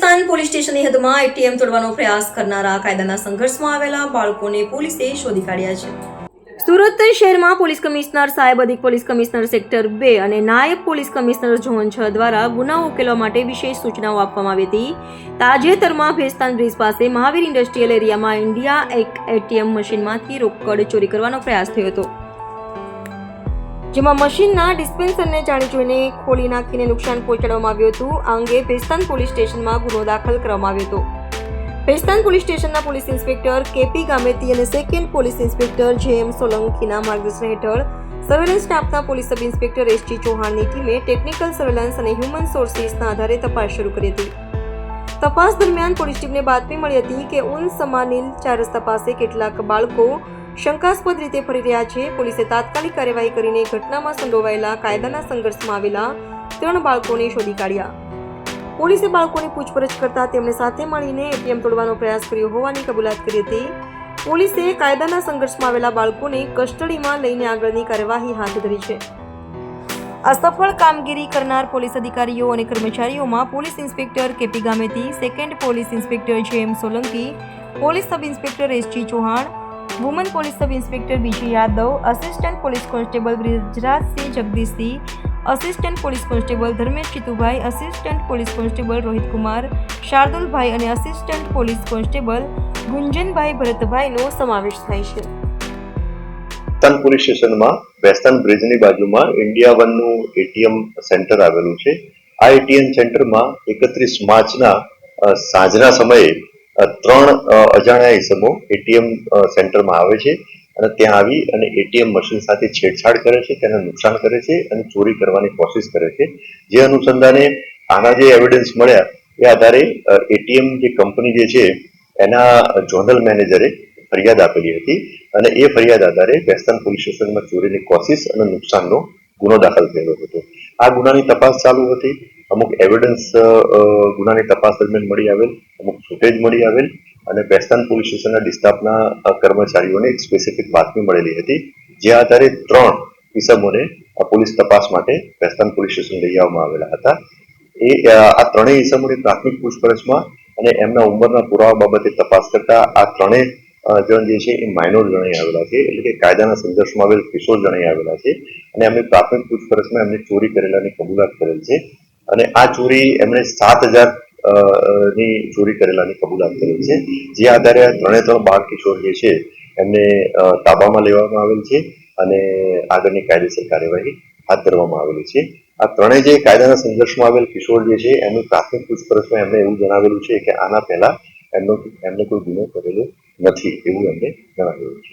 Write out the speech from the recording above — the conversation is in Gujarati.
ભેસ્તાન પોલીસ સ્ટેશનની હદમાં એટીએમ તોડવાનો પ્રયાસ કરનારા કાયદાના સંઘર્ષમાં આવેલા બાળકોને પોલીસે શોધી કાઢ્યા છે. સુરત શહેરમાં પોલીસ કમિશનર સાહેબ, અધિક પોલીસ કમિશનર સેક્ટર 2 અને નાયબ પોલીસ કમિશનર ઝોન 6 દ્વારા ગુનાઓ ઉકેલવા માટે વિશેષ સૂચનાઓ આપવામાં આવી હતી. તાજેતરમાં ભેસ્તાન બ્રિજ પાસે મહાવીર ઇન્ડસ્ટ્રીયલ એરિયામાં ઇન્ડિયા એક એટીએમ મશીનમાંથી રોકડ ચોરી કરવાનો પ્રયાસ થયો હતો, જેમાં મશીનના ડિસ્પેન્સરને જાણી જોઈને ખોલી નાખીને નુકસાન પહોંચાડવામાં આવ્યું હતું. આ અંગે ભેસ્તાન પોલીસ સ્ટેશનમાં ગુનો દાખલ કરવામાં આવ્યો હતો. ભેસ્તાન પોલીસ સ્ટેશનના પોલીસ ઇન્સ્પેક્ટર કેપી ગામેતી અને સેકન્ડ પોલીસ ઇન્સ્પેક્ટર જેએમ સોલંકીના માર્ગદર્શન હેઠળ સર્વેલન્સ સ્ટાફના પોલીસ સબ ઇન્સ્પેક્ટર એસટી ચૌહાણની ટીમે ટેકનિકલ સર્વેલન્સ અને હ્યુમન સોર્સિસના આધારે તપાસ શરૂ કરી હતી. તપાસ દરમિયાન પોલીસ ટીમને બાતમી મળી હતી કે ઉન સમાનીલ 4 રસ્તા પાસે કેટલાક બાળકો શંકાસ્પદ રીતે ફરી રહ્યા છે. પોલીસે તાત્કાલિક કાર્યવાહી કરીને ઘટનામાં સંડોવાયેલા કાયદાના સંઘર્ષમાં આવેલા 3 બાળકોને શોધી કાઢ્યા. પોલીસે બાળકોની પૂછપરછ કરતા તેમણે સાથે મળીને એટીએમ તોડવાનો પ્રયાસ કર્યો હોવાની કબૂલાત કરી હતી. પોલીસે કાયદાના સંઘર્ષમાં આવેલા બાળકોને કસ્ટડીમાં લઈને આગળની કાર્યવાહી હાથ ધરી છે. આ સફળ કામગીરી કરનાર પોલીસ અધિકારીઓ અને કર્મચારીઓમાં police inspector KP Gameti, second police inspector JM Solanki, police sub inspector ST Chauhan, woman police sub inspector BG Yadav, assistant police constable Brijrajsinh Jagdishsinh, assistant police constable Dharmesh Chitubhai, assistant police constable Rohitkumar Shardulbhai અને અસિસ્ટન્ટ પોલીસ કોન્સ્ટેબલ ગુંજનભાઈ ભરતભાઈનો સમાવેશ થાય છે. ભેસ્તાન પોલીસ સ્ટેશનમાં ભેસ્તાન બ્રિજની બાજુમાં ઇન્ડિયા 1 નું એટીએમ સેન્ટર આવેલું છે. આ એટીએમ સેન્ટરમાં 31 માર્ચના સાંજના સમયે 3 અજાણ્યા ઇસમો એટીએમ સેન્ટરમાં આવે છે અને ત્યાં આવી અને એટીએમ મશીન સાથે છેડછાડ કરે છે, તેને નુકસાન કરે છે અને ચોરી કરવાની કોશિશ કરે છે. જે અનુસંધાને આના જે એવિડન્સ મળ્યા એ આધારે એટીએમ જે કંપની જે છે એના ઝોનલ મેનેજરે ફરિયાદ આપેલી હતી અને એ ફરિયાદ આધારે ભેસ્તાન પોલીસ સ્ટેશનમાં ચોરીની કોશિશ અને નુકસાનનો ગુનો દાખલ થયેલો હતો. આ ગુનાની તપાસ ચાલુ હતી. અમુક એવિડન્સ ગુનાની તપાસ દરમિયાન મળી આવેલ, અમુક ફૂટેજ મળી આવેલ અને ભેસ્તાન પોલીસ સ્ટેશનના ડિસ્ટાફના કર્મચારીઓને એક સ્પેસિફિક બાતમી મળેલી હતી, જે આધારે 3 ઇસમોને પોલીસ તપાસ માટે ભેસ્તાન પોલીસ સ્ટેશન લઈ આવવામાં આવેલા હતા. આ 3 ઇસમોની પ્રાથમિક પૂછપરછમાં અને એમના ઉંમરના પુરાવા બાબતે તપાસ કરતા આ 3 જણ જે છે એ માઇનોર જણાઈ આવેલા છે, એટલે કે કાયદાના સંઘર્ષમાં આવેલ કિશોર જણાઈ આવેલા છે અને એમની પ્રાથમિક પૂછપરછમાં એમને ચોરી કરેલાની કબૂલાત કરેલ છે અને આ ચોરી એમણે 7,000 ની ચોરી કરેલાની કબૂલાત કરેલ છે. જે આધારે આ 3 બાળ કિશોર જે છે એમને તાબામાં લેવામાં આવેલ છે અને આગળની કાયદેસર કાર્યવાહી હાથ ધરવામાં આવેલી છે. આ 3 જે કાયદાના સંઘર્ષમાં આવેલ કિશોર જે છે એમની પ્રાથમિક પૂછપરછમાં એમને એવું જણાવેલું છે કે આના પહેલા એમને કોઈ ગુનો કરેલો નથી એવું એમને જણાવેલું છે.